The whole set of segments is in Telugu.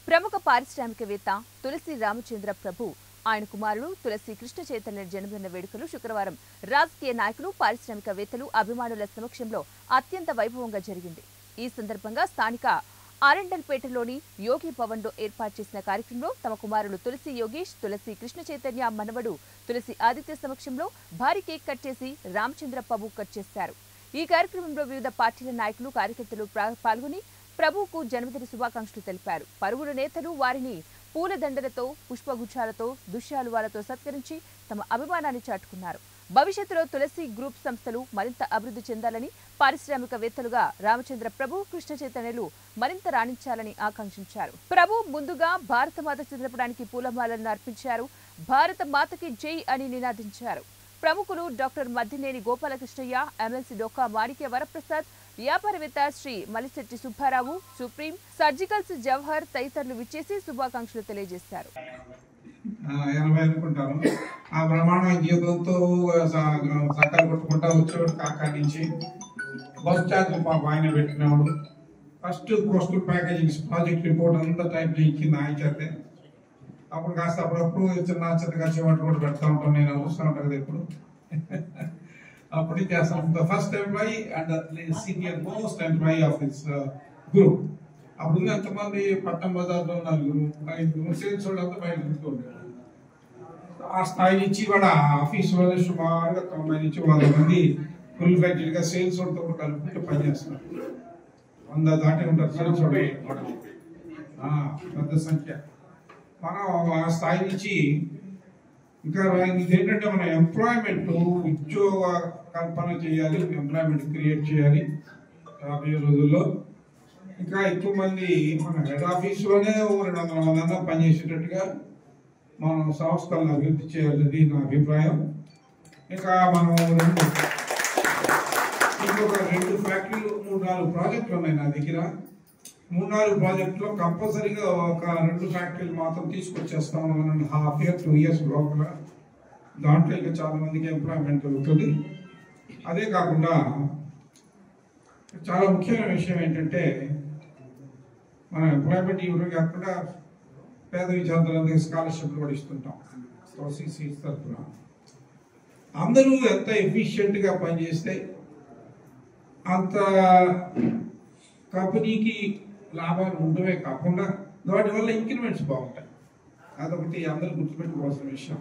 ప్రముఖ పారిశ్రామికవేత్త తులసి రామచంద్ర ప్రభు ఆయన కుమారుడు తులసి కృష్ణ చైతన్య జన్మదిన వేడుకలు శుక్రవారం రాజకీయ నాయకులు, పారిశ్రామికవేత్తలు, అభిమానుల సమక్షంలో అత్యంత వైభవంగా జరిగింది. ఈ సందర్భంగా స్థానిక ఆరెండల్పేటలోని యోగి భవన్లో ఏర్పాటు చేసిన కార్యక్రమంలో తమ కుమారులు తులసి యోగేష్, తులసి కృష్ణ చైతన్య మనవడు తులసి ఆదిత్య సమక్షంలో భారీ కేక్ కట్ చేసి రామచంద్ర ప్రభు కట్ చేశారు. ఈ కార్యక్రమంలో వివిధ పార్టీల నాయకులు, కార్యకర్తలు పాల్గొని ప్రభువుకు జన్మదిన శుభాకాంక్షలు తెలిపారు. పలువురు నేతలు వారిని పూలదండలతో, పుష్పగుచ్చాలతో, దుశ్శాలువాలతో సత్కరించి తమ అభిమానాన్ని చాటుకున్నారు. భవిష్యత్తులో తులసి గ్రూప్ సంస్థలు మరింత అభివృద్ధి చెందాలని, పారిశ్రామికవేత్తలుగా రామచంద్ర ప్రభు, కృష్ణ చైతన్యలు మరింత రాణించాలని ఆకాంక్షించారు. ప్రభు ముందుగా భారతమాత చిత్రపటానికి పూలమాలలను అర్పించారు. భారత మాతకి జై అని నినాదించారు. ప్రముఖులు డాక్టర్ మద్దినేని గోపాలకృష్ణయ్య, ఎమ్మెల్సీ డొక్కా మాణిక్య వరప్రసాద్, వ్యాపారవేత్త శ్రీ మలిశెట్టి సుబ్బారావు, సుప్రీం, సర్జికల్స్ జవహర్ తదితరులు విచ్చేసి శుభాకాంక్షలు తెలియజేశారు. 80 అనుకుంటాను. ఆ బ్రహ్మాండ జీవితంతో సకాలు కొట్టుకుంటా వచ్చేవాడు. కాకా నుంచి బస్ ఛార్జ్ పాప ఆయన పెట్టినవాడు. First coastal packaging project report అంతా టైప్ ఇచ్చింది ఆయన చేతే. అప్పుడు కాస్త అప్పుడప్పుడు చిన్నగా చివట్లు కూడా పెడతా ఉంటాను. నేను చూస్తూ ఉంటాను కదా ఇప్పుడు. అప్పుడు చేస్తాను. First employee and senior most employee of this group. అప్పుడు ఎంతమంది పట్టణం బజార్లో 4-5 సేల్స్ వాళ్ళంతా బయట తిరుగుతుంటారు. ఆ స్థాయి నుంచి కూడా ఆఫీసులోనే సుమారుగా 90 నుంచి 100 మంది ఫుల్ ఫ్లెడ్జ్డ్గా సేల్స్ వాళ్ళతో కలుపుకుంటూ పనిచేస్తున్నారు. 100 దాటి ఉంటారు సేల్స్ వాళ్ళు. పెద్ద సంఖ్య. మనం ఆ స్థాయి నుంచి ఇంకా ఇదేంటంటే మన ఎంప్లాయ్మెంట్, ఉద్యోగ కల్పన చేయాలి, ఎంప్లాయ్మెంట్ క్రియేట్ చేయాలి. రాబోయే రోజుల్లో ఇంకా ఎక్కువ మంది మన హెడ్ ఆఫీసులోనే 200 మంది పనిచేసేటట్టుగా మనం సంస్థలను అభివృద్ధి చేయాలని నా అభిప్రాయం. ఇంకా మనం ఇంకొక 2 ఫ్యాక్టరీలు, 3-4 ప్రాజెక్టులు ఉన్నాయి నా దగ్గర. 3-4 ప్రాజెక్టులో కంపల్సరీగా ఒక 2 ఫ్యాక్టరీలు మాత్రం తీసుకొచ్చేస్తాం 1.5 years 2 years లోపల. దాంట్లో ఇంకా చాలా మందికి ఎంప్లాయ్మెంట్ దొరుకుతుంది. అదే కాకుండా చాలా ముఖ్యమైన విషయం ఏంటంటే మనం ఎంప్లాయ్మెంట్ ఇవ్వడం కాకుండా పేద విద్యార్థులందరికీ స్కాలర్షిప్లు కూడా ఇస్తుంటాం సిసి తరఫున. అందరూ ఎంత ఎఫిషియెంట్గా పనిచేస్తే అంత కంపెనీకి లాభాలు ఉండవే కాకుండా వాటి వల్ల ఇంక్రిమెంట్స్ బాగుంటాయి. అదొకటి అందరూ గుర్తుపెట్టుకోవాల్సిన విషయం.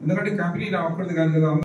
ఎందుకంటే కంపెనీ రావకూడదు కాదు కదా.